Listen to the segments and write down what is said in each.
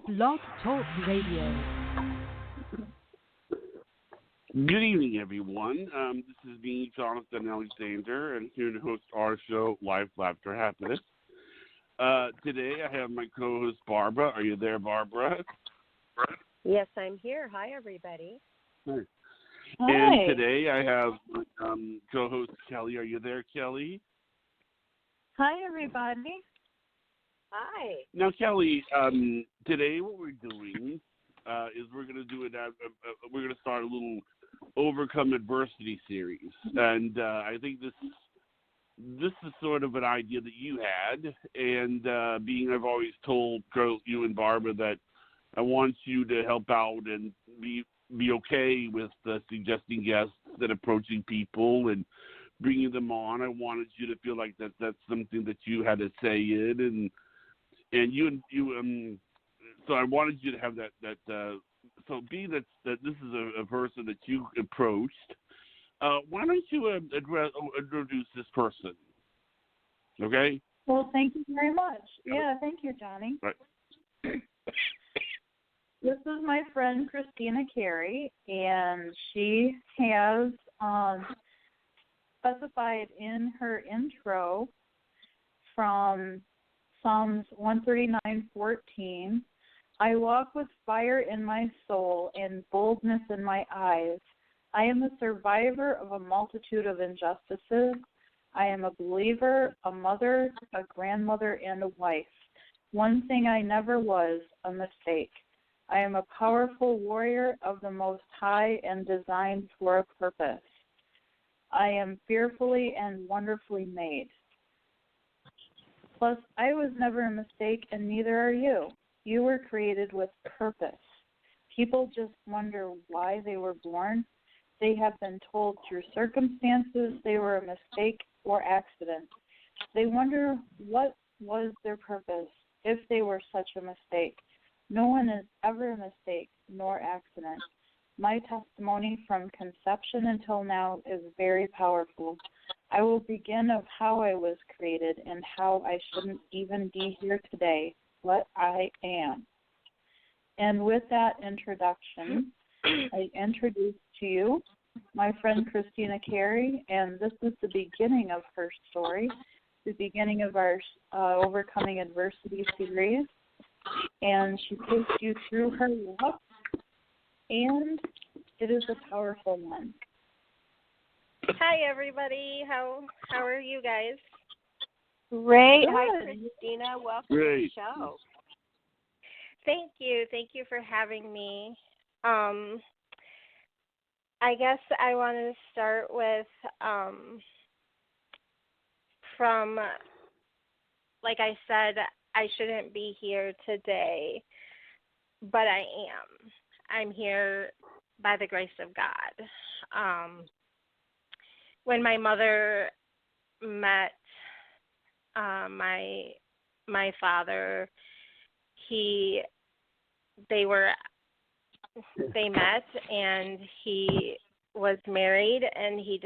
Blog Talk Radio. Good evening, everyone. This is me, Jonathan Alexander, and here to host our show, Life, Laughter, Happiness. Today, I have my co-host, Barbara. Are you there, Barbara? Yes, I'm here. Hi, everybody. Hi. Hi. And today, I have co-host, Kelly. Are you there, Kelly? Hi, everybody. Hi. Now, Kelly, today what we're doing is we're going to do we're going to start a little Overcome Adversity series, and I think this is sort of an idea that you had, and I've always told you and Barbara that I want you to help out and be okay with suggesting guests and approaching people and bringing them on. I wanted you to feel like that's something that you had a say in, and you so I wanted you to have that so being that this is a person that you approached, why don't you introduce this person? Okay. Well, thank you very much. Yeah, thank you, Johnny. Right. This is my friend Christina Carey, and she has specified in her intro from Psalms 139:14, I walk with fire in my soul and boldness in my eyes. I am a survivor of a multitude of injustices. I am a believer, a mother, a grandmother, and a wife. One thing I never was, a mistake. I am a powerful warrior of the Most High and designed for a purpose. I am fearfully and wonderfully made. Plus, I was never a mistake, and neither are you. You were created with purpose. People just wonder why they were born. They have been told through circumstances they were a mistake or accident. They wonder what was their purpose if they were such a mistake. No one is ever a mistake nor accident. My testimony from conception until now is very powerful. I will begin of how I was created and how I shouldn't even be here today, what I am. And with that introduction, I introduce to you my friend Christina Carey, and this is the beginning of her story, the beginning of our Overcoming Adversity series. And she takes you through her walk, and it is a powerful one. Hi, everybody. How are you guys? Great. Hi, Christina. Welcome Great. to the show. Thank you. Thank you for having me. I guess I want to start with from, like I said, I shouldn't be here today, but I am. I'm here by the grace of God. When my mother met my father, they met, and he was married, and he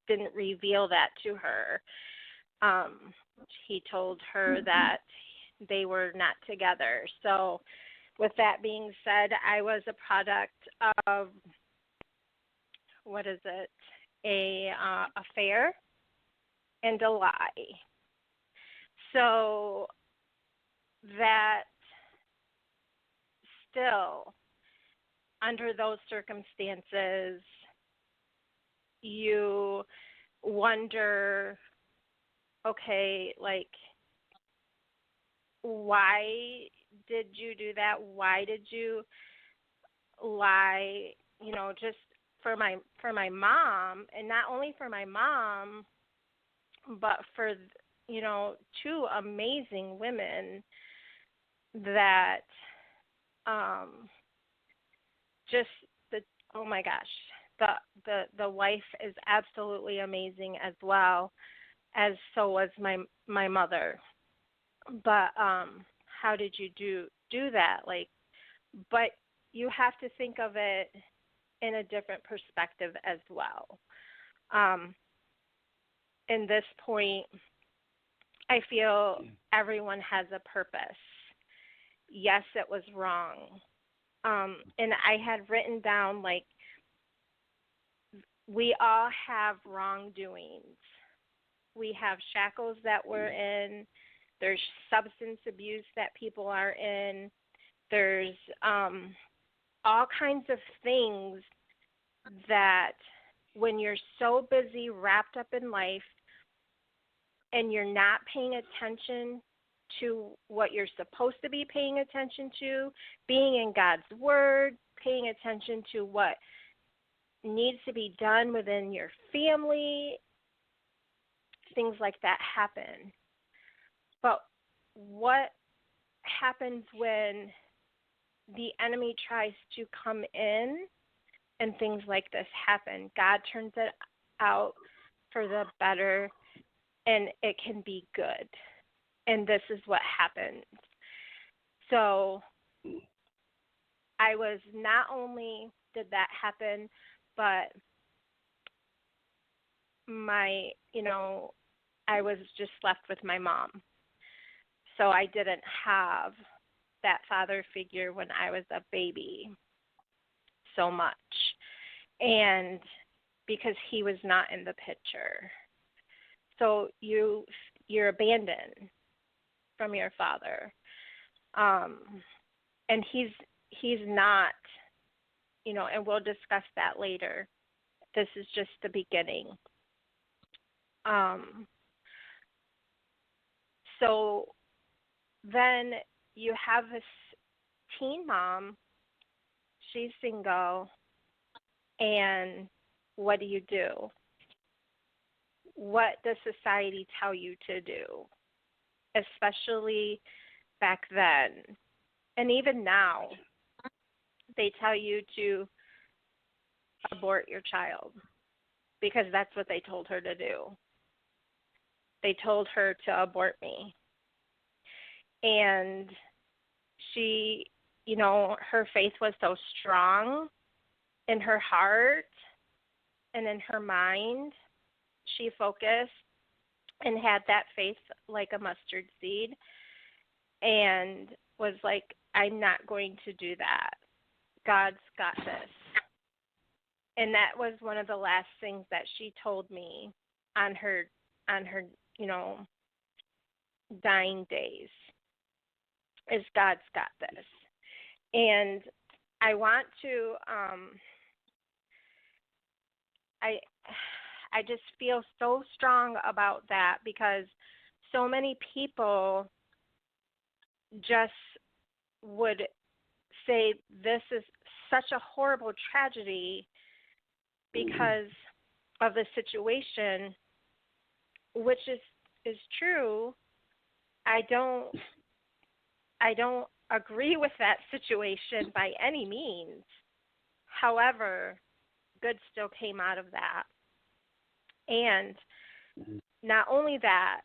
didn't reveal that to her. He told her that they were not together. So with that being said, I was a product of, a affair and a lie. So that still, under those circumstances, you wonder, okay, like, why did you do that? Why did you lie? Just for my mom, and not only for my mom, but for two amazing women that oh my gosh, the wife is absolutely amazing as well, as so was my mother. But how did you do that? But you have to think of it in a different perspective as well. In this point, I feel everyone has a purpose. Yes, it was wrong. And I had written down, like, we all have wrongdoings. We have shackles that we're in. There's substance abuse that people are in. There's all kinds of things that when you're so busy, wrapped up in life, and you're not paying attention to what you're supposed to be paying attention to, being in God's Word, paying attention to what needs to be done within your family, things like that happen. But what happens when the enemy tries to come in and things like this happen? God turns it out for the better, and it can be good. And this is what happens. So I was, not only did that happen, but I was just left with my mom. So I didn't have that father figure when I was a baby so much. And because he was not in the picture. So you're abandoned from your father. And he's not, and we'll discuss that later. This is just the beginning. So then you have this teen mom. She's single. And what do? What does society tell you to do? Especially back then. And even now, they tell you to abort your child because that's what they told her to do. They told her to abort me. And she, her faith was so strong in her heart and in her mind. She focused and had that faith like a mustard seed and was like, I'm not going to do that. God's got this. And that was one of the last things that she told me on her dying days, is God's got this. And I want to I just feel so strong about that because so many people just would say this is such a horrible tragedy because of the situation, which is true. I don't agree with that situation by any means. However, good still came out of that. And not only that,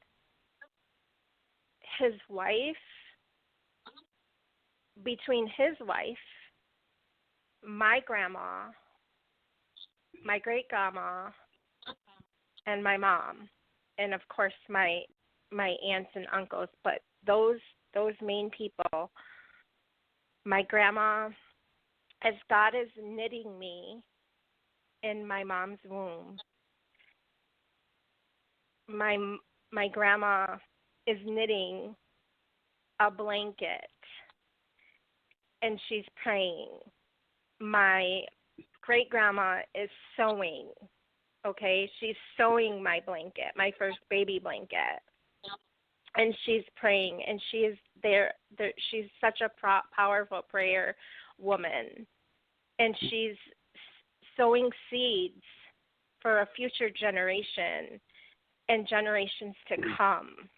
between his wife, my grandma, my great grandma, and my mom, and of course my aunts and uncles, but those main people, my grandma, as God is knitting me in my mom's womb, my grandma is knitting a blanket and she's praying. My great grandma is sewing. Okay, she's sewing my blanket, my first baby blanket, and she's praying, and she is there. She's such a powerful prayer woman, and she's sowing seeds for a future generation and generations to come.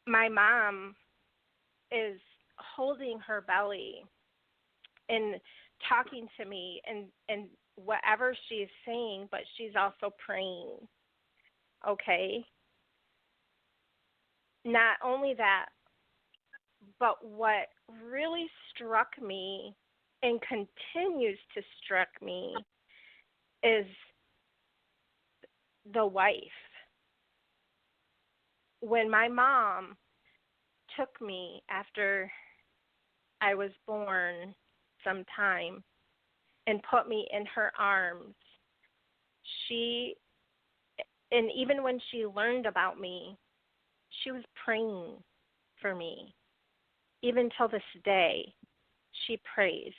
My mom is holding her belly and talking to me and whatever she's saying, but she's also praying. Okay? Not only that, but what really struck me and continues to struck me is the wife. when my mom took me after I was born sometime and put me in her arms, and even when she learned about me, she was praying for me. Even till this day, she prays.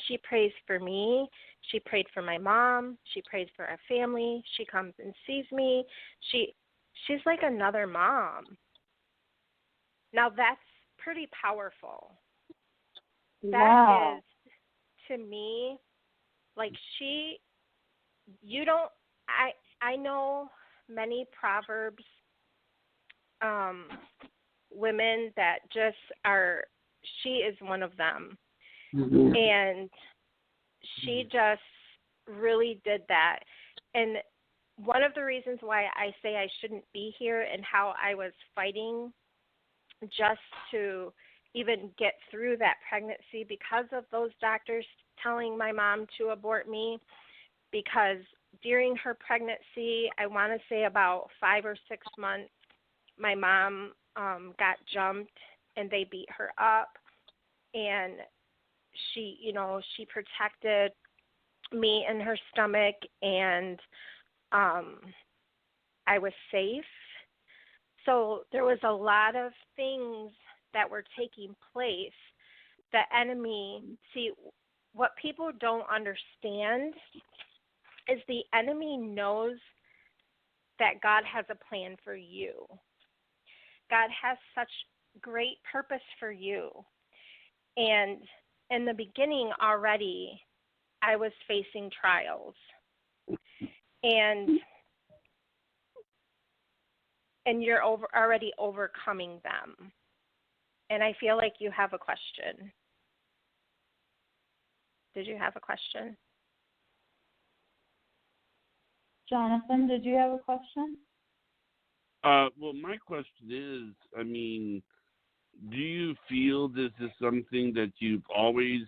She prays for me. She prayed for my mom. She prays for our family. She comes and sees me. She's like another mom. Now that's pretty powerful. Wow. That is, to me, like I know many Proverbs women that just are, she is one of them. Mm-hmm. And she just really did that. And one of the reasons why I say I shouldn't be here and how I was fighting just to even get through that pregnancy because of those doctors telling my mom to abort me, because during her pregnancy, I want to say about 5 or 6 months, my mom got jumped and they beat her up, and she protected me and her stomach, and I was safe. So there was a lot of things that were taking place. The enemy, see, what people don't understand is the enemy knows that God has a plan for you. God has such great purpose for you. And in the beginning already, I was facing trials. And you're already overcoming them. And I feel like you have a question. Did you have a question? Jonathan, did you have a question? Well, my question is, I mean, do you feel this is something that you've always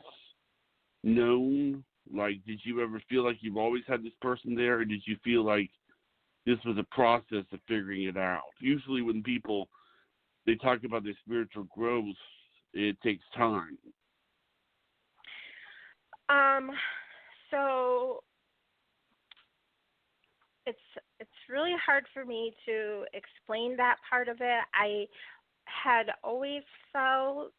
known? Like, did you ever feel like you've always had this person there, or did you feel like this was a process of figuring it out? Usually when people, they talk about their spiritual growth, it takes time. So it's really hard for me to explain that part of it. I had always felt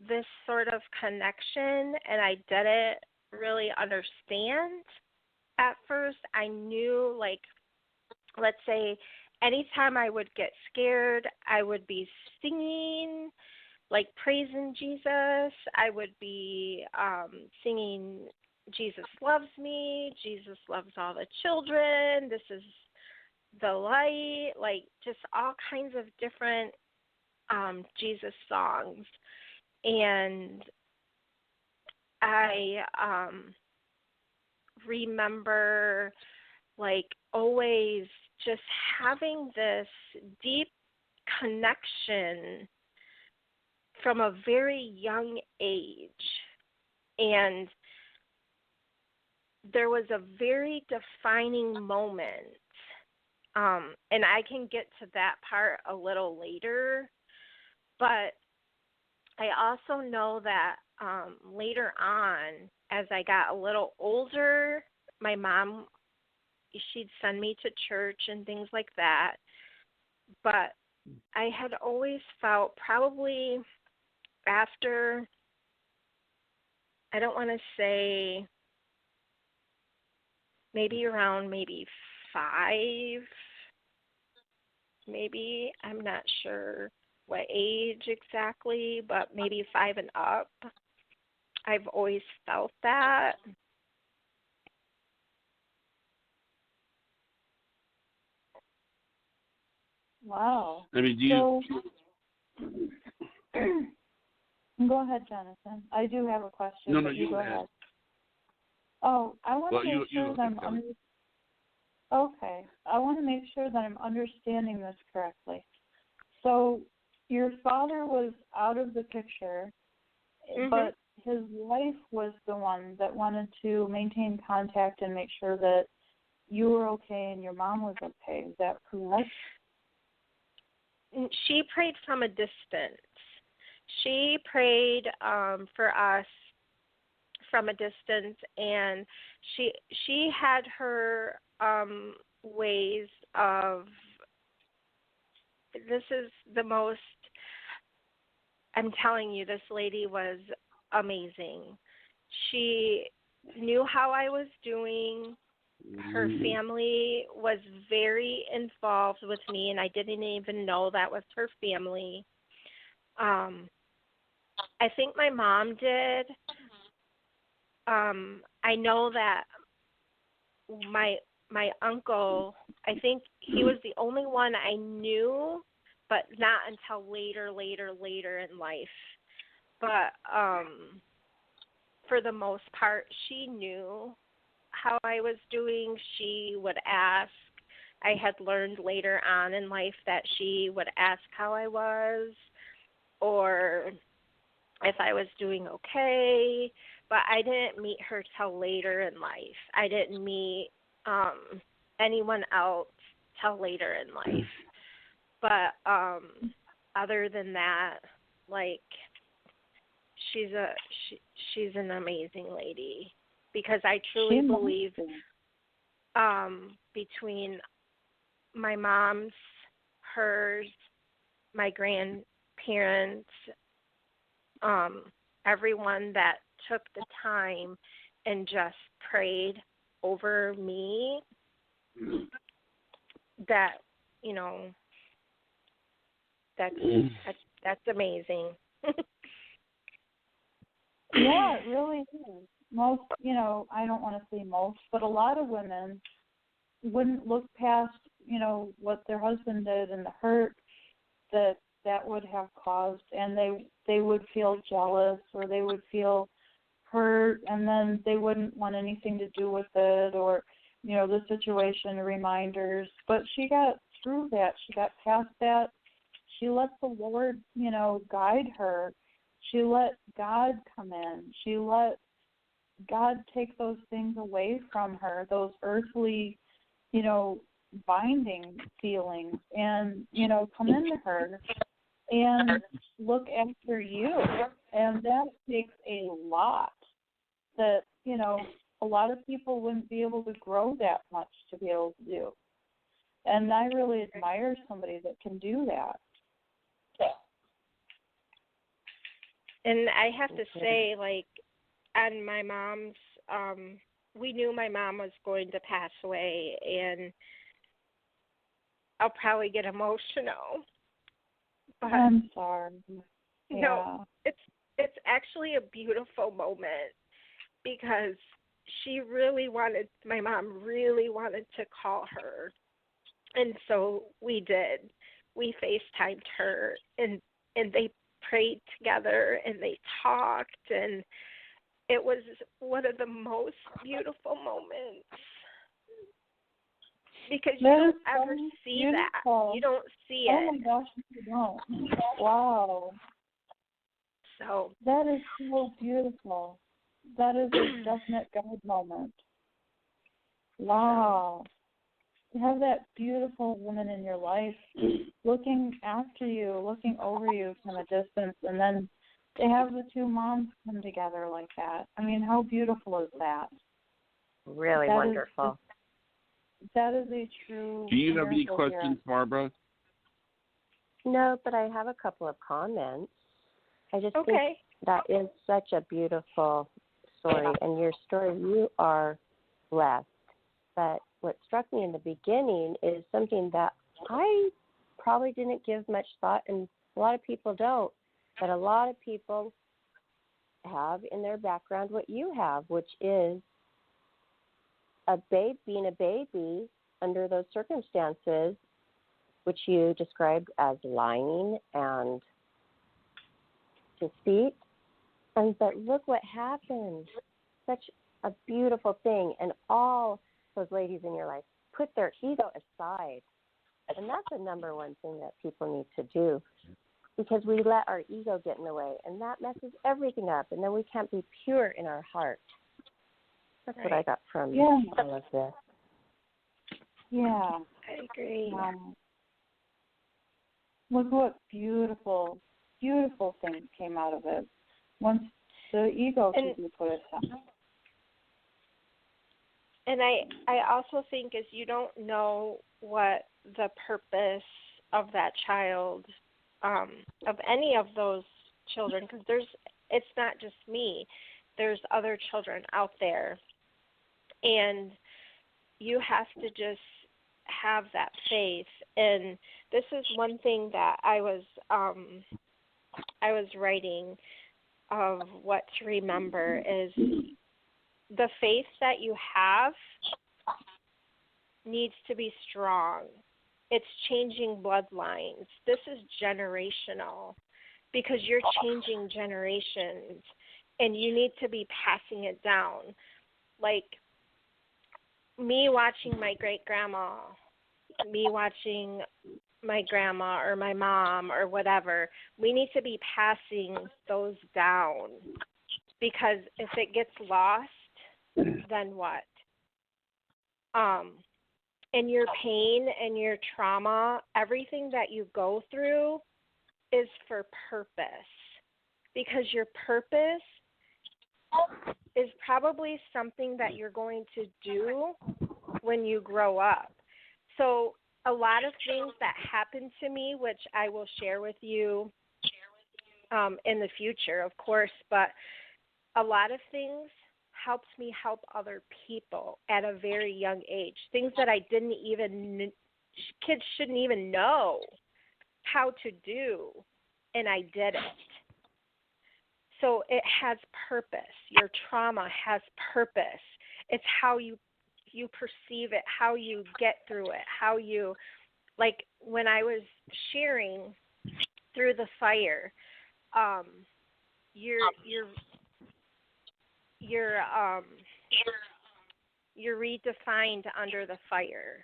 this sort of connection, and I didn't really understand at first. I knew, like, let's say, anytime I would get scared, I would be singing, like praising Jesus. I would be singing, Jesus loves me, Jesus loves all the children, this is the light, like just all kinds of different Jesus songs. And I remember, like, always just having this deep connection from a very young age. And there was a very defining moment, and I can get to that part a little later, but I also know that later on, as I got a little older, my mom, she'd send me to church and things like that, but I had always felt, probably after, I don't want to say, maybe around 5, maybe, I'm not sure what age exactly, but maybe 5 and up, I've always felt that. Wow. I mean, do you... Go ahead, Jonathan. I do have a question. No, you go ahead. ahead. Oh, I want to make sure that I'm okay. I want to make sure that I'm understanding this correctly. So your father was out of the picture, but his wife was the one that wanted to maintain contact and make sure that you were okay and your mom was okay. Is that correct? she prayed from a distance. She prayed for us from a distance, and she had her ways of, this is the most, I'm telling you, this lady was amazing. She knew how I was doing. Her family was very involved with me, and I didn't even know that was her family. I think my mom did. I know that my uncle, I think he was the only one I knew, but not until later in life. But for the most part, she knew how I was doing. She would ask. I had learned later on in life that she would ask how I was, or if I was doing okay. But I didn't meet her till later in life. I didn't meet anyone else till later in life. But other than that, like, she's an amazing lady, because I truly believe between my mom's, hers, my grandparents, everyone that took the time and just prayed over me, that, you know, that's amazing. Yeah, it really is. Most, I don't want to say most, but a lot of women wouldn't look past, what their husband did and the hurt that would have caused, and they would feel jealous, or they would feel hurt, and then they wouldn't want anything to do with it, or, the situation, reminders. But she got through that. She got past that. She let the Lord, guide her. She let God come in. She let God take those things away from her, those earthly, binding feelings, and, come into her and look after you. And that takes a lot that, a lot of people wouldn't be able to grow that much to be able to do. And I really admire somebody that can do that. And I have to say, like, on my mom's, we knew my mom was going to pass away, and I'll probably get emotional. But I'm sorry. Yeah. No, it's actually a beautiful moment, because my mom really wanted to call her. And so we did. We FaceTimed her, and they prayed together, and they talked, and it was one of the most beautiful moments, because you don't ever see that. You don't see it. Oh my gosh, you don't. Wow. So that is so beautiful. That is a definite God moment. Wow. To have that beautiful woman in your life looking after you, looking over you from a distance, and then to have the two moms come together like that. I mean, how beautiful is that? Really wonderful. That is a true. Do you have any questions, Barbara? No, but I have a couple of comments. I just think that is such a beautiful story, and your story, you are blessed. But what struck me in the beginning is something that I probably didn't give much thought, and a lot of people don't, but a lot of people have in their background what you have, which is being a baby under those circumstances, which you described as lying and deceit. But look what happened. Such a beautiful thing. And all those ladies in your life put their ego aside. And that's the number one thing that people need to do, because we let our ego get in the way, and that messes everything up, and then we can't be pure in our heart. That's what I got from all of this. Yeah. I agree. look what beautiful, beautiful things came out of it once the ego could be put aside. And I also think is you don't know what the purpose of that child, of any of those children, because it's not just me. There's other children out there. And you have to just have that faith. And this is one thing that I was writing of what to remember is the faith that you have needs to be strong. It's changing bloodlines. This is generational because you're changing generations and you need to be passing it down. Like me watching my great-grandma, me watching my grandma or my mom or whatever, we need to be passing those down because if it gets lost, then what? And your pain and your trauma, everything that you go through is for purpose because your purpose is probably something that you're going to do when you grow up. So a lot of things that happened to me, which I will share with you in the future, of course, but a lot of things helps me help other people at a very young age. Things that I didn't even, kids shouldn't even know how to do, and I did it. So it has purpose. Your trauma has purpose. It's how you perceive it, how you get through it, how you, like when I was sharing through the fire, you're redefined under the fire.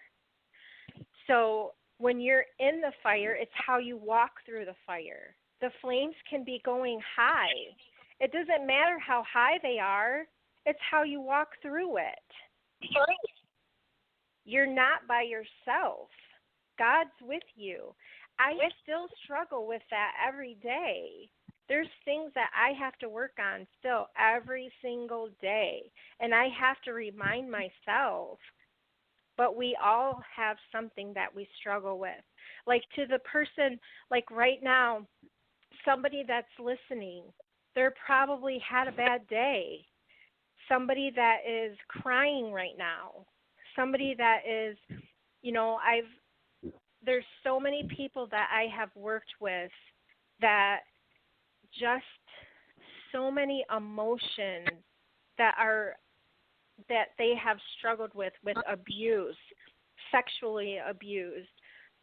So when you're in the fire, it's how you walk through the fire. The flames can be going high. It doesn't matter how high they are. It's how you walk through it. You're not by yourself. God's with you. I still struggle with that every day. There's things that I have to work on still every single day, and I have to remind myself. But we all have something that we struggle with. Like to the person, like right now, somebody that's listening, they're probably had a bad day. Somebody that is crying right now. Somebody that is, there's so many people that I have worked with that just so many emotions that they have struggled with abuse, sexually abused,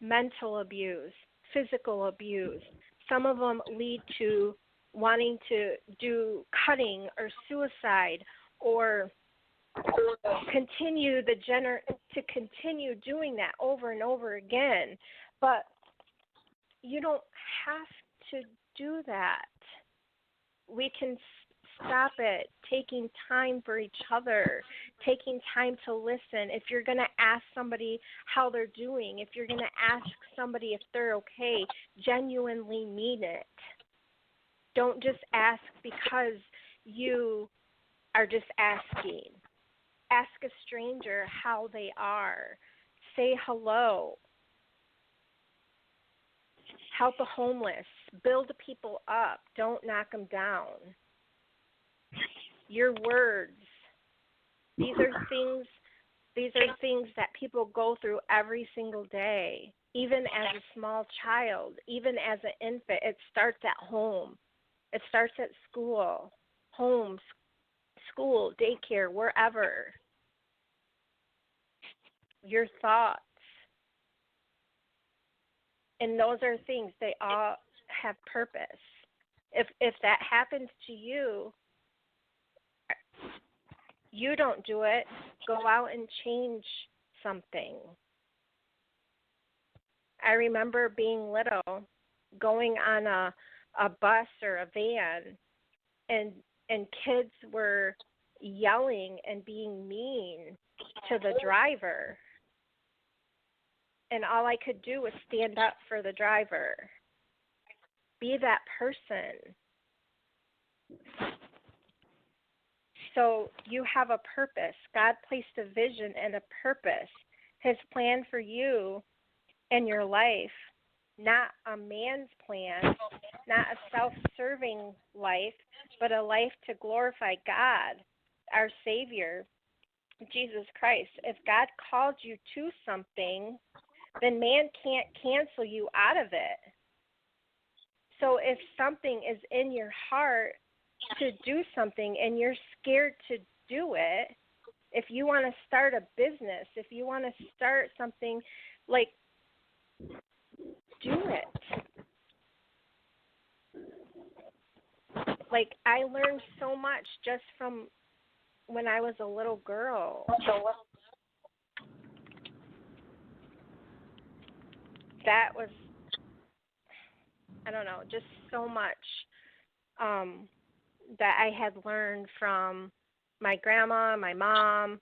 mental abuse, physical abuse. Some of them lead to wanting to do cutting or suicide or continue continue doing that over and over again. But you don't have to do that. We can stop it, taking time for each other, taking time to listen. If you're going to ask somebody how they're doing, if you're going to ask somebody if they're okay, genuinely mean it. Don't just ask because you are just asking. Ask a stranger how they are. Say hello. Help the homeless. Build people up. Don't knock them down. Your words. These are things that people go through every single day. Even as a small child, even as an infant, it starts at home. It starts at school, home, school, daycare, wherever. Your thoughts. And those are things, they all have purpose. If that happens to you, you don't do it. Go out and change something. I remember being little, going on a bus or a van, and kids were yelling and being mean to the driver. And all I could do was stand up for the driver. Be that person. So you have a purpose. God placed a vision and a purpose. His plan for you and your life, not a man's plan, not a self-serving life, but a life to glorify God, our Savior, Jesus Christ. If God called you to something, then man can't cancel you out of it. So if something is in your heart to do something and you're scared to do it, if you want to start a business, if you want to start something, like, do it. Like, I learned so much just from when I was a little girl. That was, I don't know, just so much that I had learned from my grandma, my mom,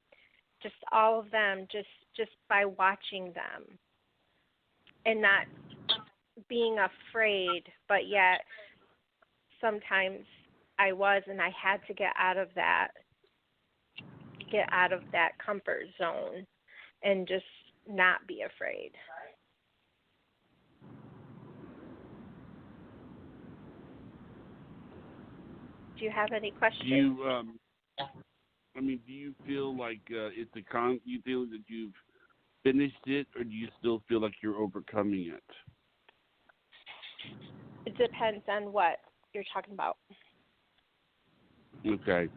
just all of them, just by watching them and not being afraid, but yet sometimes I was, and I had to get out of that comfort zone and just not be afraid. Do you have any questions? Do you feel like you feel that you've finished it, or do you still feel like you're overcoming it? It depends on what you're talking about. Okay.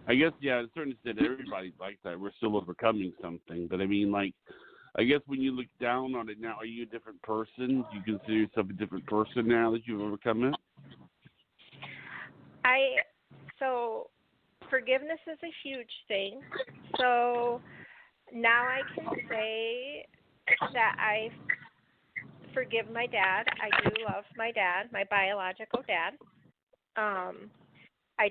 I guess, yeah, to a certain extent, everybody's like that. We're still overcoming something. But, I mean, like, I guess when you look down on it now, are you a different person? Do you consider yourself a different person now that you've overcome it? So forgiveness is a huge thing. So now I can say that I forgive my dad. I do love my dad, my biological dad. I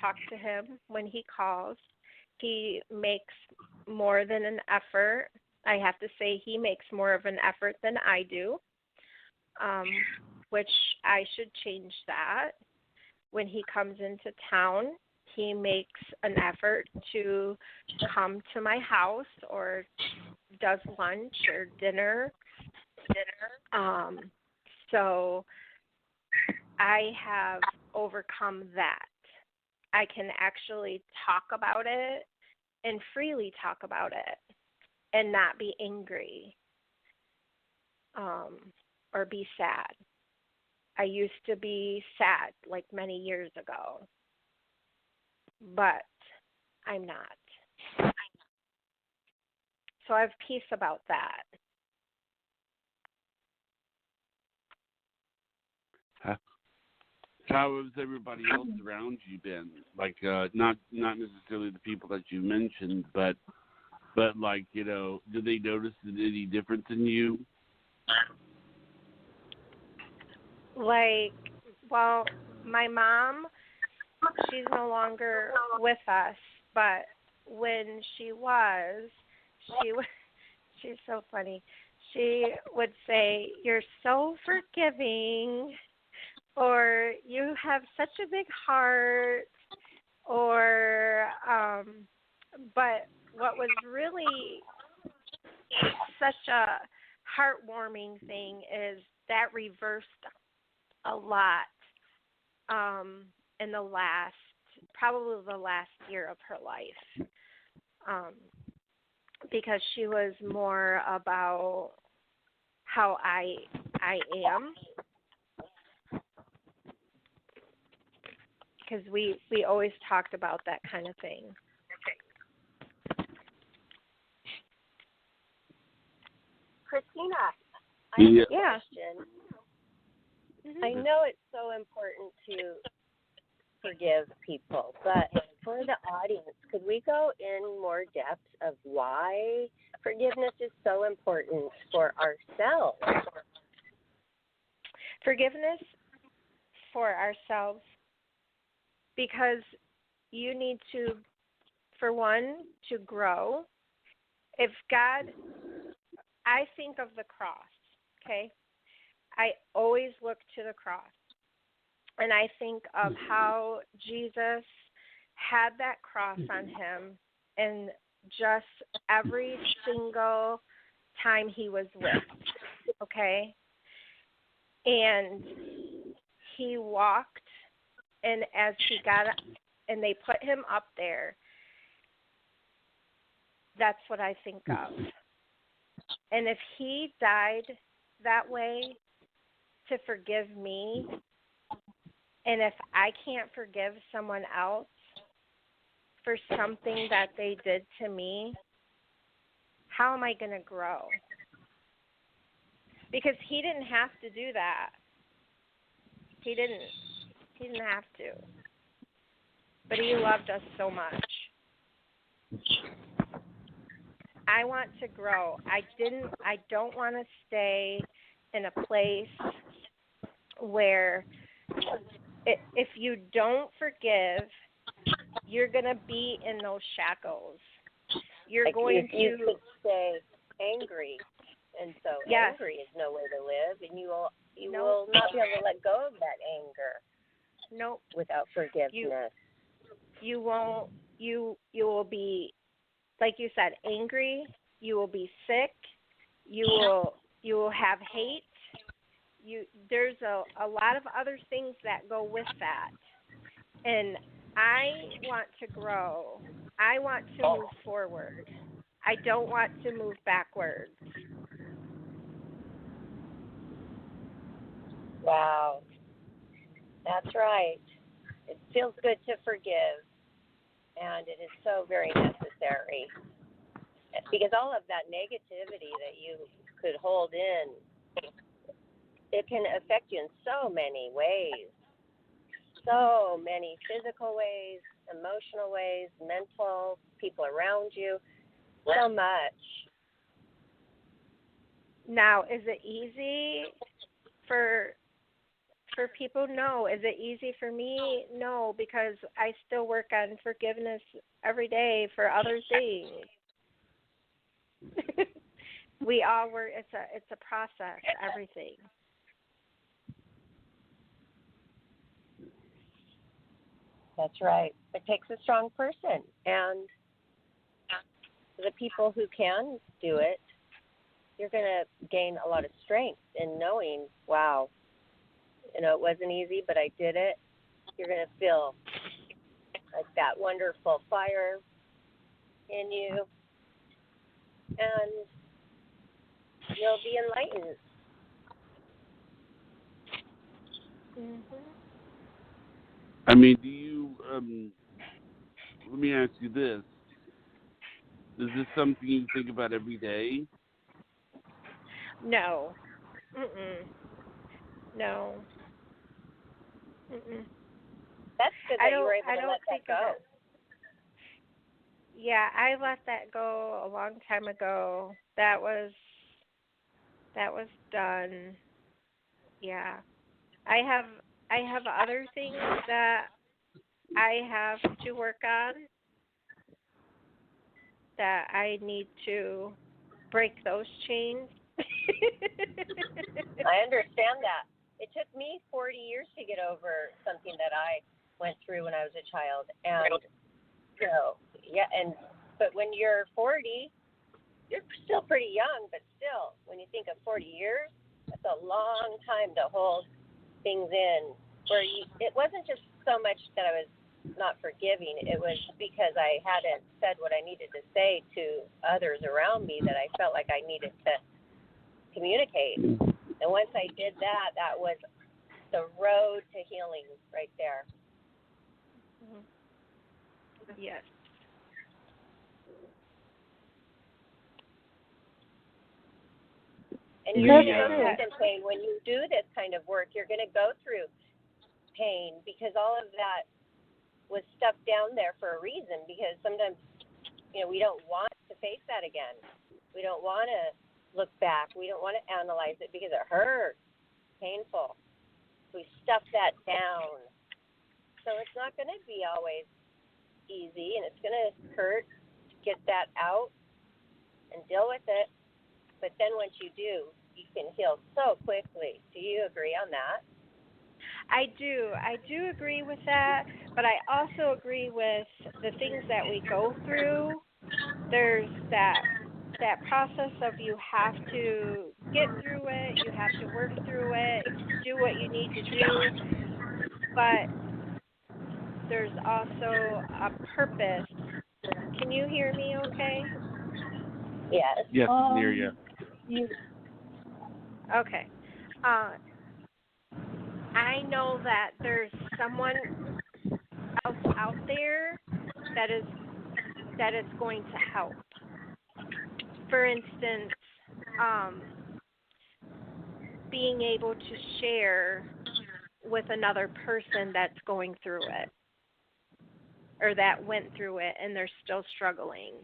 talk to him when he calls. He makes more than an effort. I have to say he makes more of an effort than I do, which I should change that. When he comes into town, he makes an effort to come to my house or does lunch or dinner. So I have overcome that. I can actually talk about it and freely talk about it and not be angry or be sad. I used to be sad like many years ago, but I'm not. So I have peace about that. How has everybody else around you been? Like, not necessarily the people that you mentioned, but like, you know, do they notice any difference in you? Like, well, my mom, she's no longer with us, but when she's so funny. She would say, "You're so forgiving," or "You have such a big heart," or, but what was really such a heartwarming thing is that reversed a lot in probably the last year of her life, because she was more about how I am, because we always talked about that kind of thing. Christina, I have a question. Mm-hmm. I know it's so important to forgive people, but for the audience, could we go in more depth of why forgiveness is so important for ourselves? Forgiveness for ourselves, because you need to, for one, to grow. If God I think of the cross, okay? I always look to the cross. And I think of how Jesus had that cross on him, and just every single time he was whipped, okay? And he walked, and as he got, and they put him up there, that's what I think of. And if he died that way to forgive me, and if I can't forgive someone else for something that they did to me, how am I going to grow? Because he didn't have to do that. He didn't have to. But he loved us so much. I want to grow. I don't want to stay in a place where if you don't forgive, you're going to be in those shackles. You're like going to. You could stay angry, and so yes. Angry is no way to live, and you will not be able to let go of that anger. Nope. Without forgiveness. You won't. You will be, like you said, angry. You will be sick. You will have hate. There's a lot of other things that go with that. And I want to grow. I want to move forward. I don't want to move backwards. Wow. That's right. It feels good to forgive, and it is so very necessary. Because all of that negativity that you could hold in, it can affect you in so many ways. So many physical ways, emotional ways, mental, people around you, so much. Now, is it easy for people? No. Is it easy for me? No, because I still work on forgiveness every day for other things. We all work. It's a process. Everything. That's right. It takes a strong person, and the people who can do it, you're going to gain a lot of strength in knowing, wow, it wasn't easy, but I did it. You're going to feel like that wonderful fire in you, and you'll be enlightened. Mm-hmm. I mean, do you, let me ask you this. Is this something you think about every day? No. No. That's good that you were able to let that go. Yeah, I let that go a long time ago. That was done. Yeah. I have other things that I have to work on, that I need to break those chains. I understand that. It took me 40 years to get over something that I went through when I was a child. And but when you're 40, you're still pretty young, but still, when you think of 40 years, that's a long time to hold things in. It wasn't just so much that I was not forgiving, it was because I hadn't said what I needed to say to others around me that I felt like I needed to communicate. And once I did that, that was the road to healing right there. Mm-hmm. Yes. And you're going to go through some pain. When you do this kind of work, you're going to go through pain because all of that was stuffed down there for a reason, because sometimes, we don't want to face that again. We don't want to look back. We don't want to analyze it because it hurts, painful. We stuff that down. So it's not going to be always easy, and it's going to hurt to get that out and deal with it. but then once you do, you can heal so quickly. Do you agree on that? I do agree with that, but I also agree with the things that we go through. There's that process of you have to get through it, you have to work through it, do what you need to do, but there's also a purpose. Can you hear me okay? Yes. Yes, hear you. Okay. I know that there's someone else out there that is going to help. For instance, being able to share with another person that's going through it or that went through it and they're still struggling.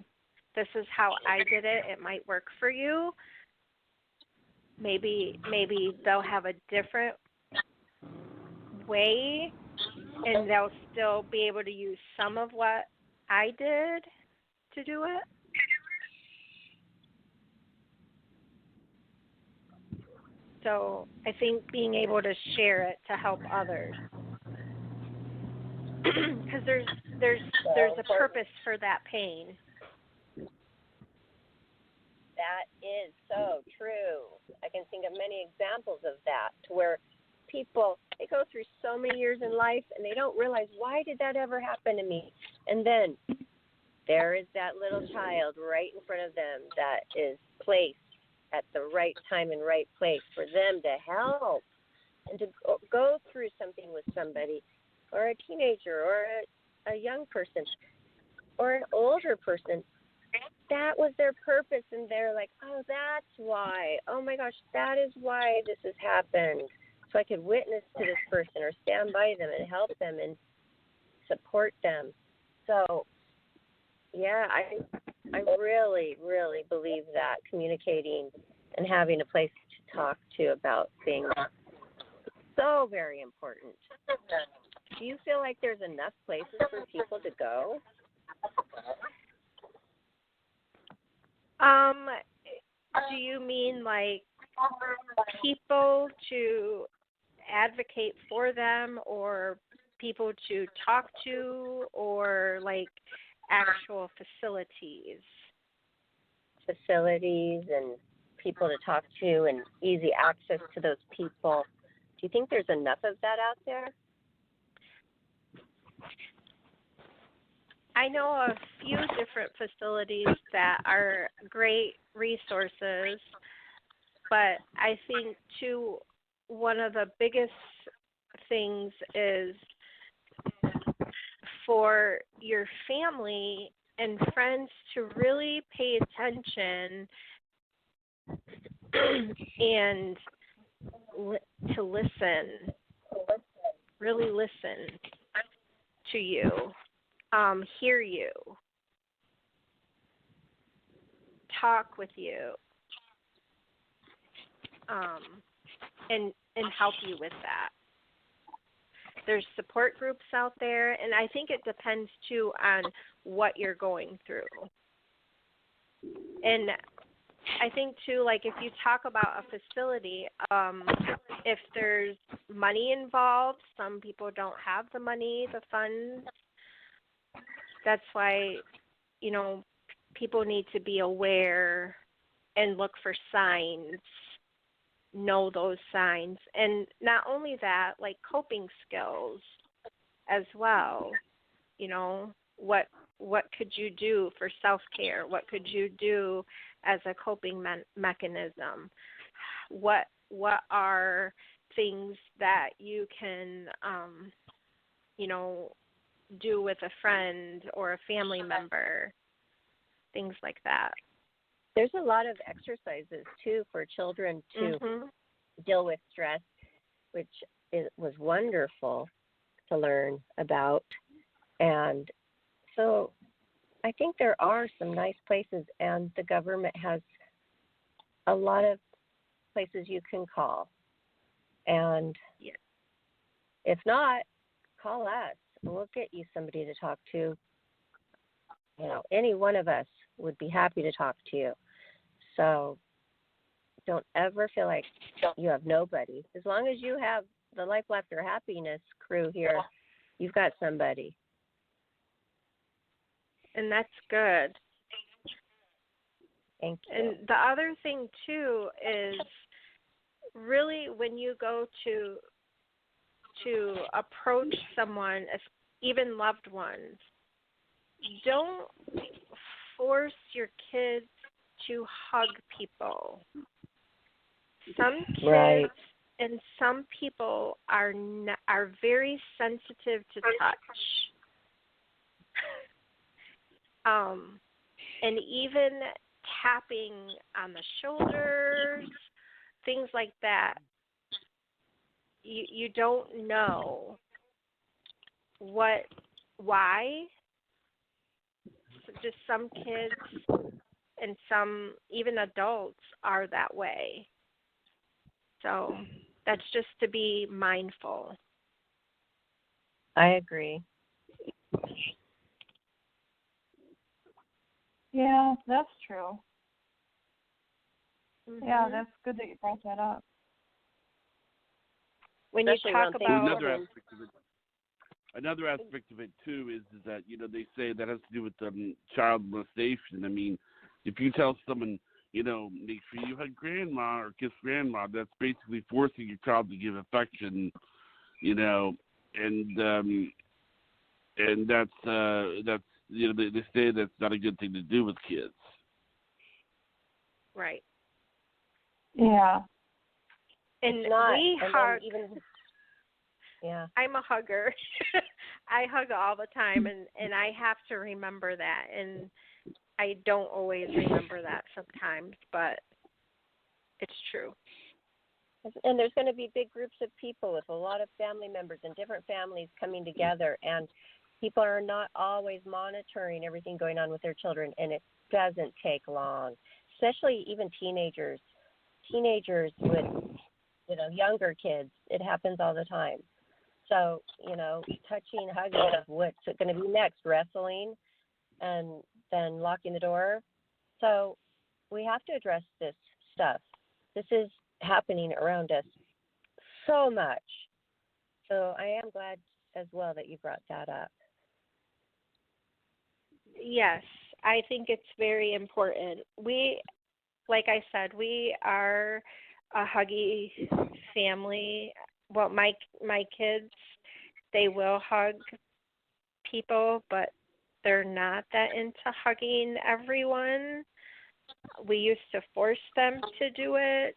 This is how I did it. It might work for you. Maybe they'll have a different way and they'll still be able to use some of what I did to do it. So I think being able to share it to help others, because there's a purpose for that pain. That is so true. I can think of many examples of that, to where people, they go through so many years in life and they don't realize, why did that ever happen to me? And then there is that little child right in front of them that is placed at the right time and right place for them to help and to go through something with somebody, or a teenager, or a young person, or an older person. That was their purpose, and they're like, oh, that's why. Oh, my gosh, that is why this has happened. So I could witness to this person or stand by them and help them and support them. So, yeah, I really, really believe that communicating and having a place to talk to about things is so very important. Do you feel like there's enough places for people to go? Do you mean like people to advocate for them, or people to talk to, or like actual facilities? Facilities and people to talk to and easy access to those people. Do you think there's enough of that out there? I know a few different facilities that are great resources, but I think, too, one of the biggest things is for your family and friends to really pay attention and to listen, really listen to you. Hear you, talk with you, and help you with that. There's support groups out there, and I think it depends, too, on what you're going through. And I think, too, like if you talk about a facility, if there's money involved, some people don't have the money, the funds. That's why, people need to be aware and look for signs, know those signs. And not only that, like coping skills as well. What could you do for self-care? What could you do as a coping mechanism? What are things that you can, do with a friend or a family member, things like that. There's a lot of exercises, too, for children to deal with stress, which was wonderful to learn about. And so I think there are some nice places, and the government has a lot of places you can call. And if not, call us. We'll get you somebody to talk to. Any one of us would be happy to talk to you. So Don't ever feel like you have nobody. As long as you have the Life Laughter Happiness crew here, you've got somebody. And that's good. Thank you. And the other thing, too, is really when you go to approach someone, even loved ones, don't force your kids to hug people. Some kids and some people are very sensitive to touch. And even tapping on the shoulders, things like that. You don't know why. So just some kids and some even adults are that way. So that's just to be mindful. I agree. Yeah, that's true. Mm-hmm. Yeah, that's good that you brought that up. When you talk about another aspect of it too is that they say that has to do with child molestation. I mean, if you tell someone make sure you hug grandma or kiss grandma, that's basically forcing your child to give affection, and that's they say that's not a good thing to do with kids. Right. Yeah. And we hug. I'm a hugger. I hug all the time, and I have to remember that. And I don't always remember that sometimes, but it's true. And there's going to be big groups of people with a lot of family members and different families coming together, and people are not always monitoring everything going on with their children, and it doesn't take long, especially even teenagers with younger kids. It happens all the time. So, touching, hugging, what's going to be next? Wrestling and then locking the door. So we have to address this stuff. This is happening around us so much. So I am glad as well that you brought that up. Yes, I think it's very important. Like I said, we are a huggy family. Well, my kids, they will hug people, but they're not that into hugging everyone. We used to force them to do it,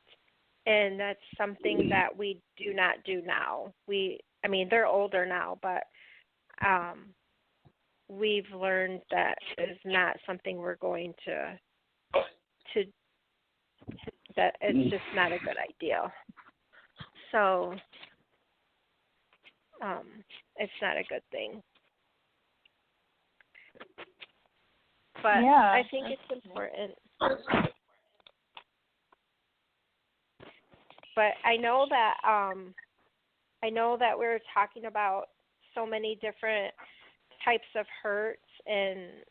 and that's something that we do not do now. They're older now, but we've learned that is not something we're going to that it's just not a good idea. So it's not a good thing. But yeah, I think it's important. But I know that we're talking about so many different types of hurts, and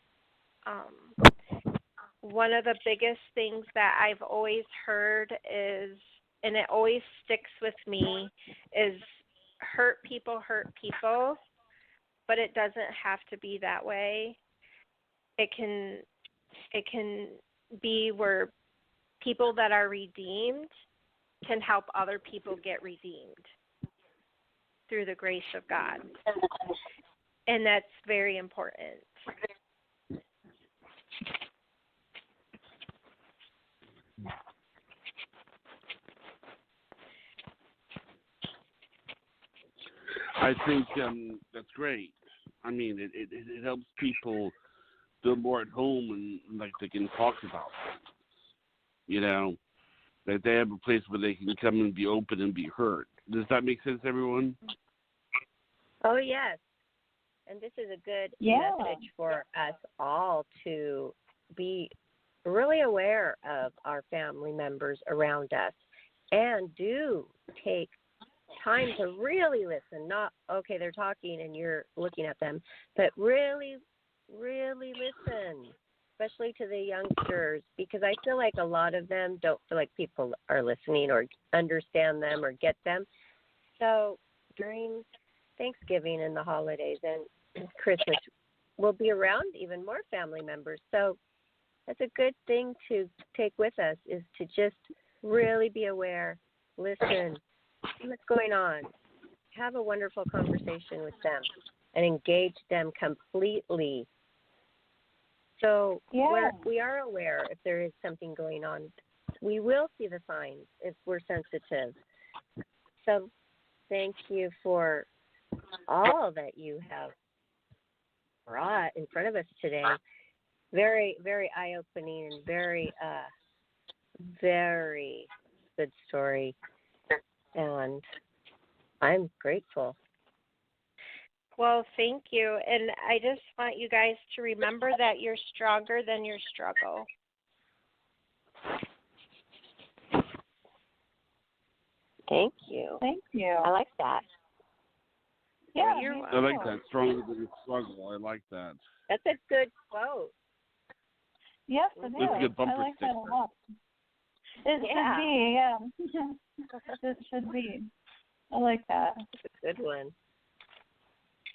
one of the biggest things that I've always heard is, and it always sticks with me, is hurt people, but it doesn't have to be that way. It can be where people that are redeemed can help other people get redeemed through the grace of God. And that's very important. I think that's great. I mean, it helps people feel more at home and like they can talk about it. That they have a place where they can come and be open and be heard. Does that make sense, everyone? Oh, yes. And this is a good message for us all to be really aware of our family members around us and do take time to really listen. Not, okay, they're talking and you're looking at them, but really, really listen especially to the youngsters, because I feel like a lot of them don't feel like people are listening or understand them or get them. So during Thanksgiving and the holidays and Christmas, we'll be around even more family members. So that's a good thing to take with us, is to just really be aware, listen, see what's going on, have a wonderful conversation with them, and engage them completely. So we are aware if there is something going on. We will see the signs if we're sensitive. So thank you for all that you have brought in front of us today. Very, very eye-opening and very, very good story. And I'm grateful. Well, thank you. And I just want you guys to remember that you're stronger than your struggle. Thank you. Thank you. I like that. Yeah, I like that. Stronger than your struggle. I like that. That's a good quote. Yes, it is. It's a good bumper I like sticker. that a lot. It should be, yeah. It should be. I like that. It's a good one.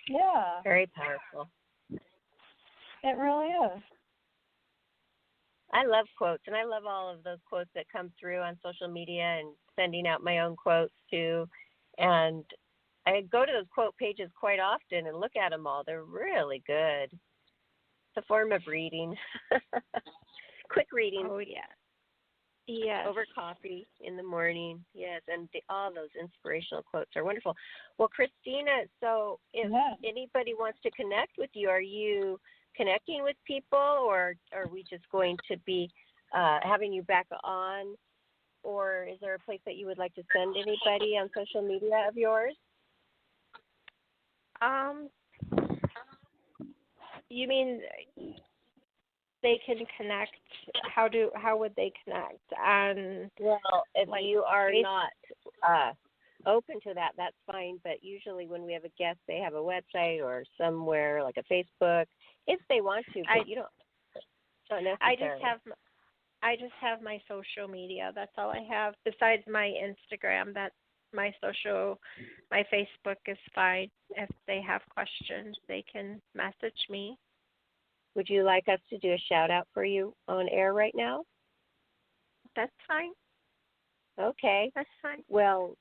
Yeah. Very powerful. It really is. I love quotes, and I love all of those quotes that come through on social media and sending out my own quotes too. And I go to those quote pages quite often and look at them all. They're really good. It's a form of reading. Quick reading. Oh, yeah. Yes. Over coffee in the morning. Yes, and all those inspirational quotes are wonderful. Well, Christina, so if anybody wants to connect with you, are you connecting with people, or are we just going to be having you back on? Or is there a place that you would like to send anybody on social media of yours? You mean they can connect? How would they connect? Well, if you are Facebook? not open to that, that's fine. But usually when we have a guest, they have a website or somewhere like a Facebook, if they want to. But you don't necessarily. I just have my social media. That's all I have. Besides my Instagram, that's my Facebook is fine. If they have questions, they can message me. Would you like us to do a shout out for you on air right now? That's fine. Okay. That's fine. Well,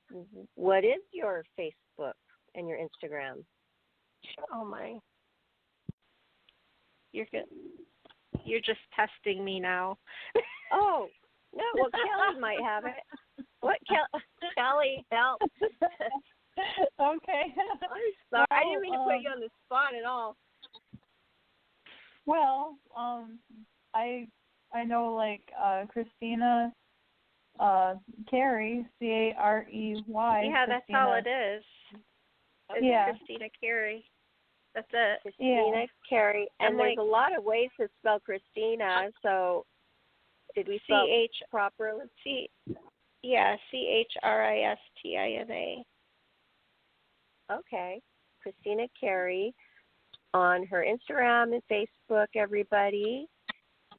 what is your Facebook and your Instagram? Oh my. You're good. You're just testing me now. Oh, no. Well, Kelly might have it. What, Kelly, help. Okay. I'm sorry. I didn't mean to put you on the spot at all. Well, I know like Christina Carey, Carey. Yeah, that's all it is. It's Christina Carey. That's it. Christina Carey. And there's a lot of ways to spell Christina, so did we spell properly? Christina. Okay. Christina Carey on her Instagram and Facebook, everybody.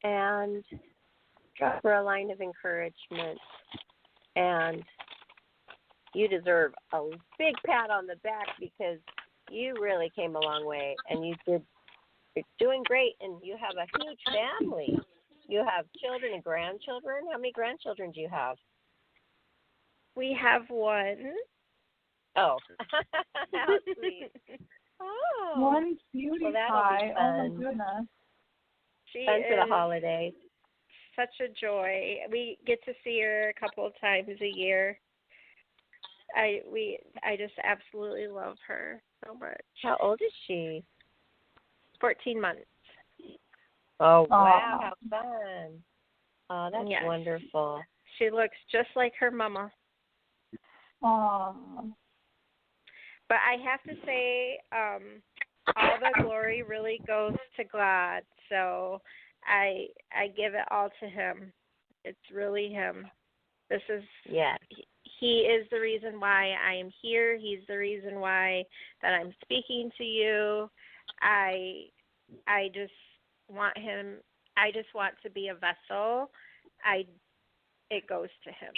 And drop her a line of encouragement. And you deserve a big pat on the back because you really came a long way, and you're doing great, and you have a huge family. You have children and grandchildren. How many grandchildren do you have? We have one. Oh. How sweet. Oh. One beauty pie. Oh, my goodness. She fun for is the holidays. Such a joy. We get to see her a couple of times a year. I just absolutely love her so much. How old is she? 14 months. Oh, wow. How fun. Oh, that's wonderful. She looks just like her mama. Oh. But I have to say, all the glory really goes to God. So I give it all to Him. It's really Him. This is He is the reason why I am here. He's the reason why that I'm speaking to you. I just want Him I just want to be a vessel, it goes to him.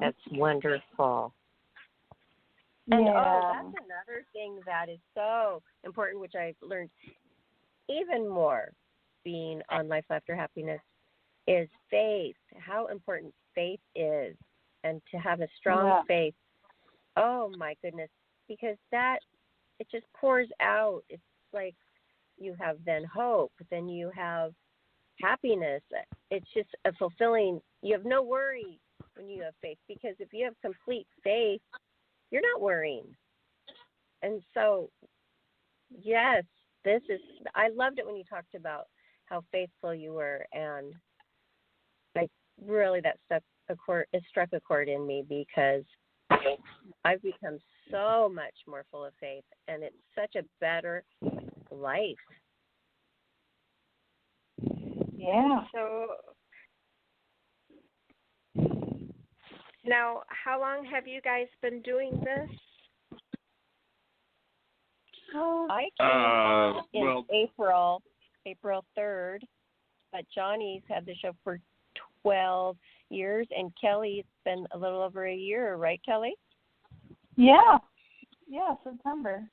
That's wonderful. Yeah. And that's another thing that is so important, which I've learned even more being on Life After Happiness, is faith, how important faith is, and to have a strong faith. Oh, my goodness, because that, it just pours out. It's like you have then hope, then you have happiness. It's just a fulfilling, you have no worry when you have faith, because if you have complete faith, you're not worrying. And so, yes, I loved it when you talked about how faithful you were, and really that struck a chord in me, because I've become so much more full of faith, and it's such a better life. Yeah. So now, how long have you guys been doing this? I came in April 3rd, but Johnny's had the show for 12 years, and Kelly's been a little over a year, right, Kelly? Yeah, September.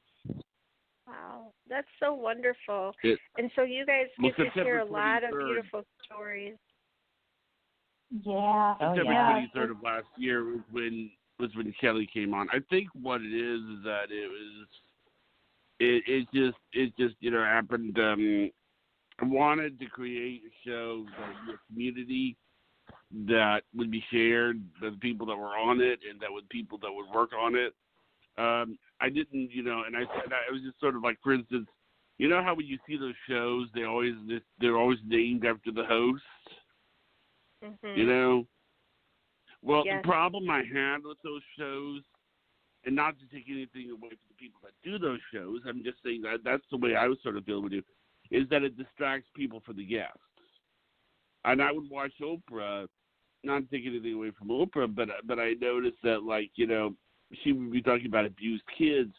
Wow, that's so wonderful. And so you guys get to hear a lot of beautiful stories. Yeah. September 23rd of last year was when Kelly came on. I think what it is that it just happened. I wanted to create a show that would be a community that would be shared by the people that were on it, and that would people that would work on it. I didn't, and I said I was just sort of like, for instance, you know how when you see those shows, they're always named after the host. Mm-hmm. Well, yes. The problem I had with those shows, and not to take anything away from the people that do those shows, I'm just saying that's the way I was sort of feeling with it, is that it distracts people from the guests. And I would watch Oprah, not to take anything away from Oprah, but I noticed that, she would be talking about abused kids,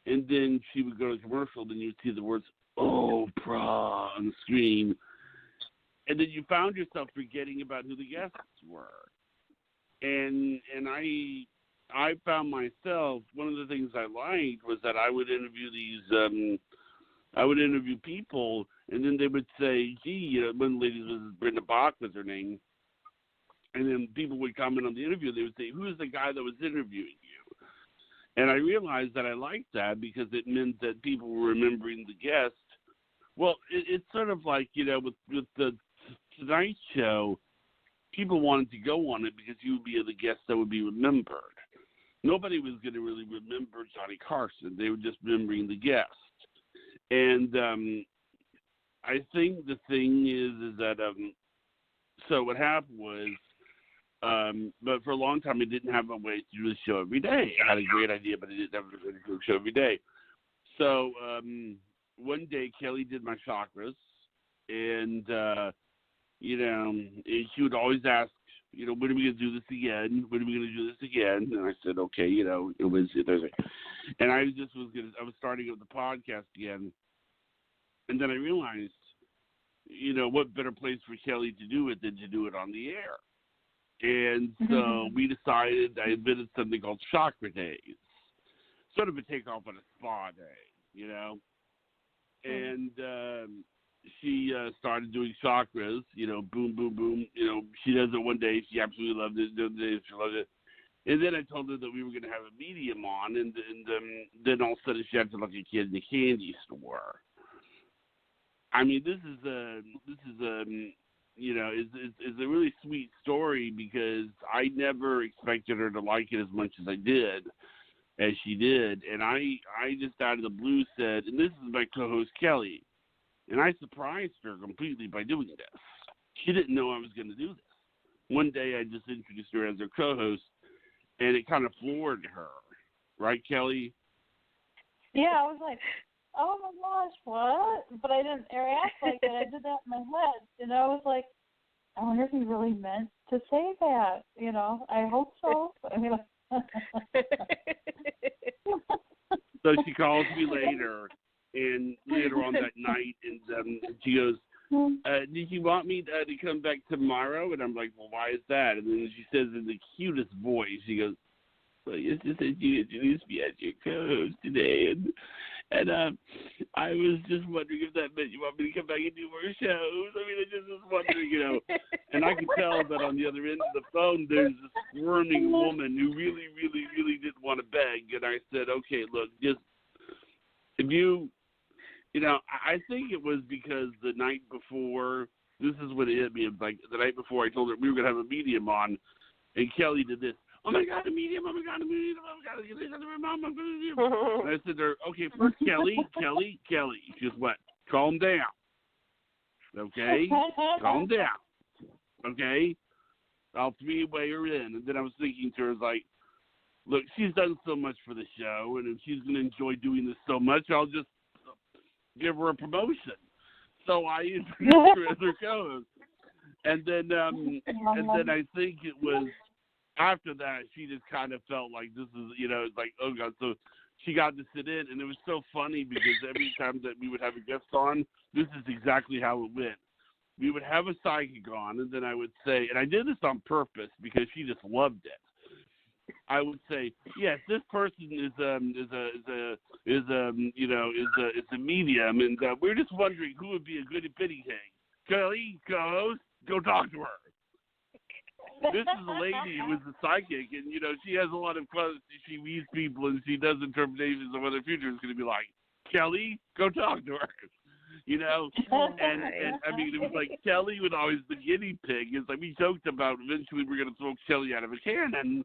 and then she would go to commercial, then you'd see the words Oprah on the screen, and then you found yourself forgetting about who the guests were. And I found myself, one of the things I liked was that I would interview people, and then they would say, gee, one lady was Brenda Bach was her name, and then people would comment on the interview, they would say, who is the guy that was interviewing you? And I realized that I liked that because it meant that people were remembering the guest. Well, it's sort of like, with the Tonight Show, people wanted to go on it because you would be the guest that would be remembered. Nobody was going to really remember Johnny Carson. They were just remembering the guest. And I think the thing is that, so what happened was, but for a long time, I didn't have a way to do the show every day. I had a great idea, but I didn't have a way to do the show every day. So one day, Kelly did my chakras, and, she would always ask, when are we going to do this again? When are we going to do this again? And I said, okay, Wednesday, Thursday. And I was starting up the podcast again. And then I realized, what better place for Kelly to do it than to do it on the air? And so we decided, I invented something called Chakra Days, sort of a takeoff on a spa day, And she started doing chakras, boom, boom, boom. She does it one day, she absolutely loved it. The other day, she loved it. And then I told her that we were going to have a medium on, and then all of a sudden she acted like a kid in a candy store. I mean, this is a really sweet story because I never expected her to like it as much as she did. And I just out of the blue said, and this is my co-host Kelly, and I surprised her completely by doing this. She didn't know I was going to do this. One day I just introduced her as her co-host, and it kind of floored her. Right, Kelly? Yeah, I was like, oh my gosh, what? But I didn't react like it. I did that in my head. And I was like, I wonder if he really meant to say that. I hope so. So she calls me later, And later on that night, and she goes, did you want me to come back tomorrow? And I'm like, well, why is that? And then she says in the cutest voice, she goes, well, you just said you introduced me as your co-host today. And I was just wondering if that meant you want me to come back and do more shows. I mean, I just was wondering, And I could tell that on the other end of the phone, there's this squirming woman who really, really, really didn't want to beg. And I said, okay, look, just if you, I think it was because the night before, this is what it hit me. Like the night before I told her we were going to have a medium on, and Kelly did this. Oh, my God, a medium. Oh, my God, a medium. Oh, my God, and I said to her, okay, first, Kelly. She goes, what? Calm down. Okay? Calm down. Okay? I'll three-way her in. And then I was thinking to her, like, look, she's done so much for the show, and if she's going to enjoy doing this so much, I'll just give her a promotion. So I introduced her as her co-host. And then I think it was, after that, she just kind of felt like this is, like, oh, God. So she got to sit in, and it was so funny because every time that we would have a guest on, this is exactly how it went. We would have a psychic on, and then I would say, and I did this on purpose because she just loved it. I would say, yes, this person is a medium, and we're just wondering who would be a good guinea pig. Kelly, co-host, go talk to her. This is a lady who is a psychic, and, she has a lot of questions. She reads people, and she does interpretations of what the future is going to be like. Kelly, go talk to her. And I mean, it was like Kelly was always the guinea pig. It's like we joked about eventually we're going to throw Kelly out of a cannon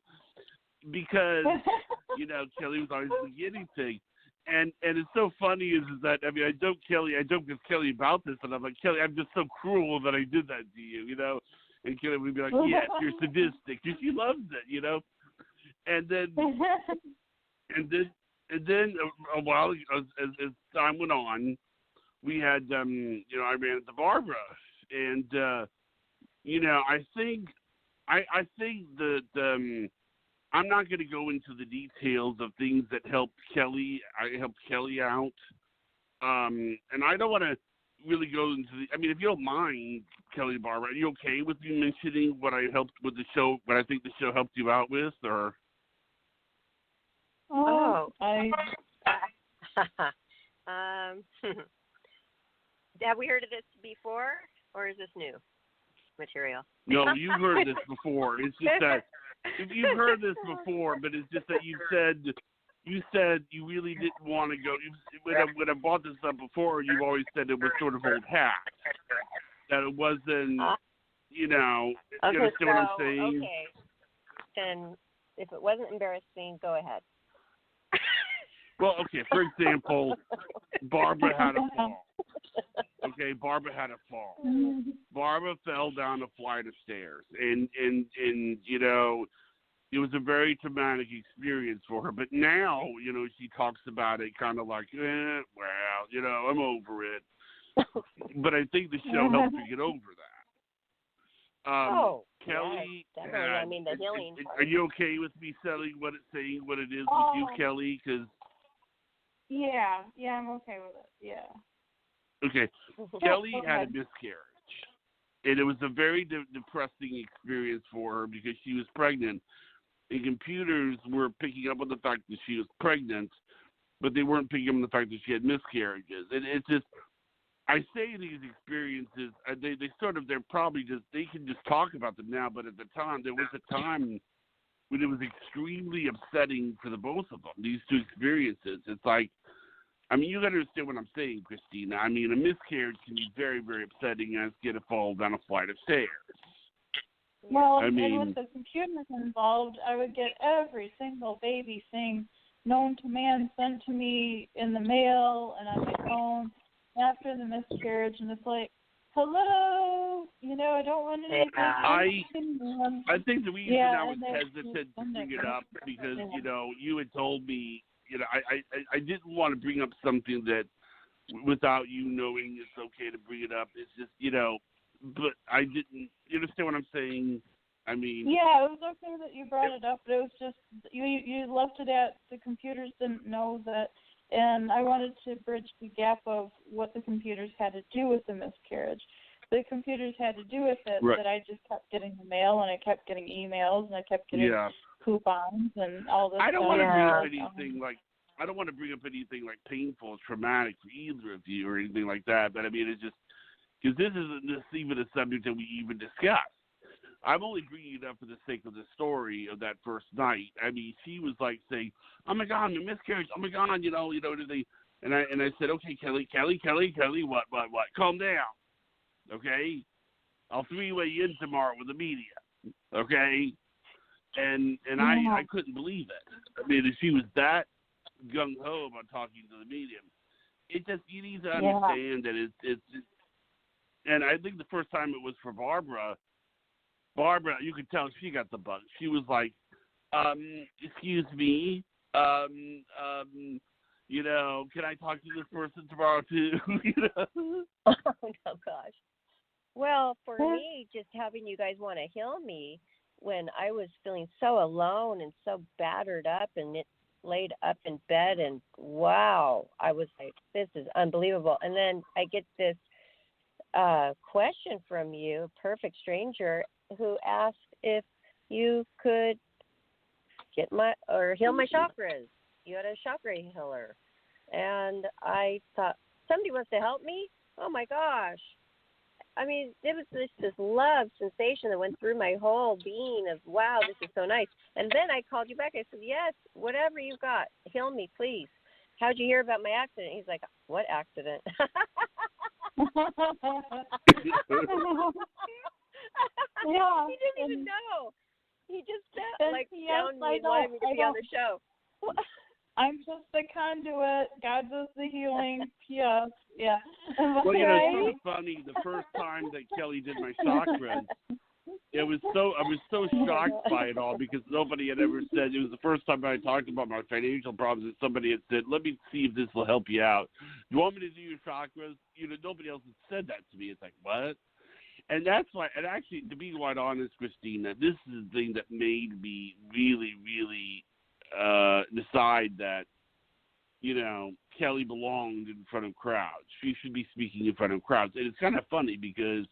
because, Kelly was always the guinea pig. And it's so funny is that, I mean, I joke with Kelly about this, and I'm like, Kelly, I'm just so cruel that I did that to you, And Kelly would be like, yes, you're sadistic. And she loves it, And then a while as time went on, we had, I ran into Barbara. And, I think that I'm not going to go into the details of things that helped Kelly. I helped Kelly out. And I don't want to really go into I mean, if you don't mind, Kelly and Barbara, are you okay with me mentioning what I helped with the show, what I think the show helped you out with, or? Have we heard of this before, or is this new material? No, you've heard this before. It's just that you've heard this before, but it's just that you said you really didn't want to go. When I brought this up before, you've always said it was sort of old hat. That it wasn't, you understand what I'm saying? Okay. Then if it wasn't embarrassing, go ahead. Well, okay, for example, Barbara had a fall. Okay, Barbara had a fall. Barbara fell down a flight of stairs. And it was a very traumatic experience for her. But now, she talks about it kind of like, I'm over it. But I think the show helped her get over that. Kelly, yes, definitely. I mean, the healing. Are you okay with me saying what it is with you, Kelly? Because yeah, I'm okay with it. Yeah. Okay, Kelly had a miscarriage, and it was a very depressing experience for her because she was pregnant. And computers were picking up on the fact that she was pregnant, but they weren't picking up on the fact that she had miscarriages. And it's just, I say these experiences, they can just talk about them now, but at the time, there was a time when it was extremely upsetting for the both of them, these two experiences. It's like, I mean, you got to understand what I'm saying, Christina. I mean, a miscarriage can be very, very upsetting as get a fall down a flight of stairs. Well, and with the computers involved, I would get every single baby thing known to man sent to me in the mail and on my phone after the miscarriage, and it's like, hello, I don't want anything. I think the reason I was hesitant to bring it up because, you had told me, I didn't want to bring up something that without you knowing it's okay to bring it up. It's just, but I didn't. You understand what I'm saying? I mean. Yeah, it was okay that you brought it up, but it was just you left it at the computers didn't know that And I wanted to bridge the gap of what the computers had to do with the miscarriage. The computers had to do with it that I just kept getting the mail, and I kept getting emails, and I kept getting coupons and all this I don't stuff. want to bring up anything I don't want to bring up anything like painful or traumatic for either of you or anything like that. But I mean, it's just because this isn't even a subject that we even discussed. I'm only bringing it up for the sake of the story of that first night. I mean, she was like saying, "Oh my God, my miscarriage! Oh my God, you know." And I said, "Okay, Kelly, what? Calm down, okay? I'll three-way you in tomorrow with the media, okay?" And I couldn't believe it. I mean, if she was that gung ho about talking to the media, it just you need to understand that it's. And I think the first time it was for Barbara, you could tell she got the bug. She was like, "Excuse me, you know, can I talk to this person tomorrow too?" You know? Oh no, gosh. Well, for me, just having you guys want to heal me when I was feeling so alone and so battered up and laid up in bed, and wow, I was like, this is unbelievable. And then I get this question from you, a perfect stranger, who asked if you could heal my chakras. You had a chakra healer. And I thought, somebody wants to help me? Oh my gosh. I mean, it was this love sensation that went through my whole being of, wow, this is so nice. And then I called you back. I said, yes, whatever you got, heal me, please. How'd you hear about my accident? He's like, what accident? Yeah. He didn't even know. He just found me and wanted me to be on the show. I'm just a conduit. God does the healing. Yes. Yeah. Well, you know, it's really funny. The first time that Kelly did my chakras, I was so shocked by it all because nobody had ever said. It was the first time I talked about my financial problems and somebody had said, "Let me see if this will help you out. You want me to do your chakras?" You know, nobody else had said that to me. It's like, what? And that's why, and actually, to be quite honest, Christina, this is the thing that made me really, really decide that, you know, Kelly belonged in front of crowds. She should be speaking in front of crowds. And it's kind of funny because,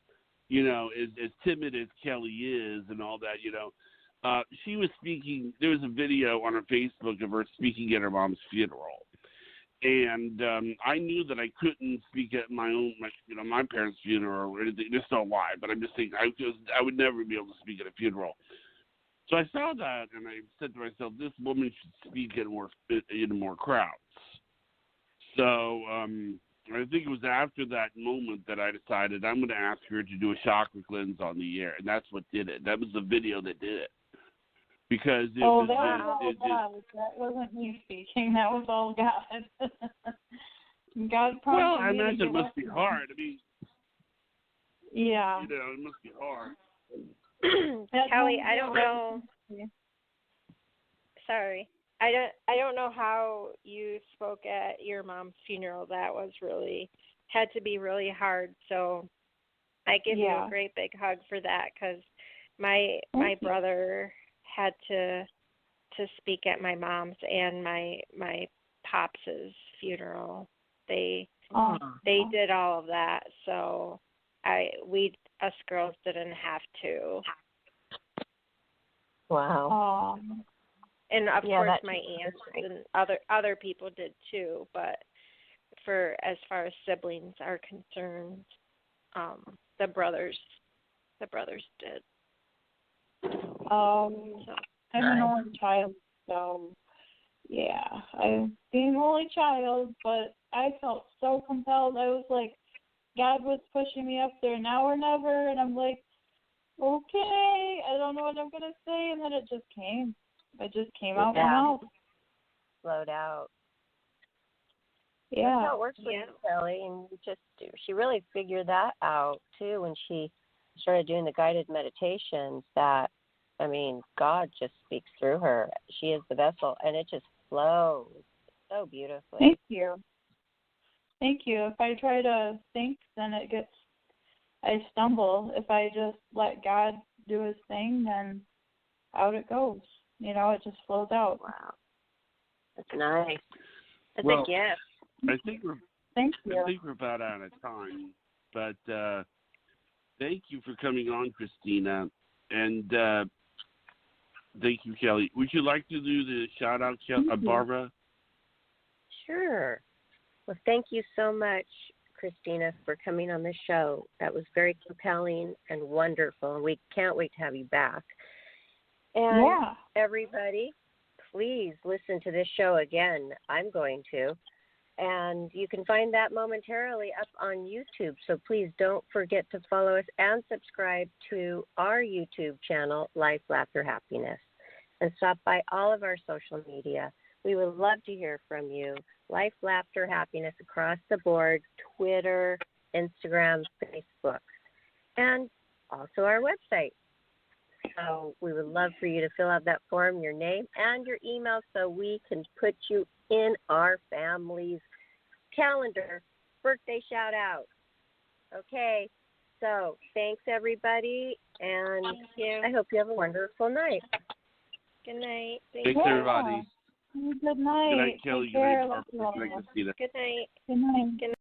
you know, as timid as Kelly is and all that, you know, she was speaking. There was a video on her Facebook of her speaking at her mom's funeral. And I knew that I couldn't speak at my parents' funeral or anything. They're still alive, but I'm just saying I would never be able to speak at a funeral. So I saw that, and I said to myself, this woman should speak in more crowds. So I think it was after that moment that I decided I'm going to ask her to do a chakra cleanse on the air, and that's what did it. That was the video that did it. Because it was God. That wasn't me speaking. That was all God. God prompted well, I me imagine to it must be hard. I mean, yeah. You know, it must be hard. Kelly, I don't know. Sorry. I don't know how you spoke at your mom's funeral. That was had to be really hard. So I give you a great big hug for that, because my brother had to speak at my mom's and my pops's funeral. They did all of that, so us girls didn't have to. Wow. And of course my aunts and other people did too, but as far as siblings are concerned, the brothers did. I'm an only child, so yeah, I'm being an only child, but I felt so compelled. I was like, God was pushing me up there, now or never, and I'm like, okay, I don't know what I'm gonna say, and then it just came. It just came out my mouth. Flowed out. Yeah. That's how it works with you, Kelly, and she really figured that out too when she started doing the guided meditations. That, I mean, God just speaks through her. She is the vessel, and it just flows so beautifully. Thank you. Thank you. If I try to think, then I stumble. If I just let God do his thing, then out it goes. You know, it just flows out. Wow. That's nice. It's a gift. I think we're Thank you. I think we're about out of time, but thank you for coming on, Christina, and thank you, Kelly. Would you like to do the shout out, Barbara? Sure. Well, thank you so much, Christina, for coming on the show. That was very compelling and wonderful, and we can't wait to have you back. And everybody, please listen to this show again. I'm going to. And you can find that momentarily up on YouTube. So please don't forget to follow us and subscribe to our YouTube channel, Life, Laughter, Happiness. And stop by all of our social media. We would love to hear from you. Life, Laughter, Happiness across the board, Twitter, Instagram, Facebook, and also our website. So we would love for you to fill out that form, your name and your email, so we can put you in our family's calendar. Birthday shout out. Okay, so thanks everybody, and Thank you. I hope you have a wonderful night. Good night. Thanks everybody. Good night. Good night, Kelly. Good night, Barbara. Good night, Christina. Good night. Good night. Good night.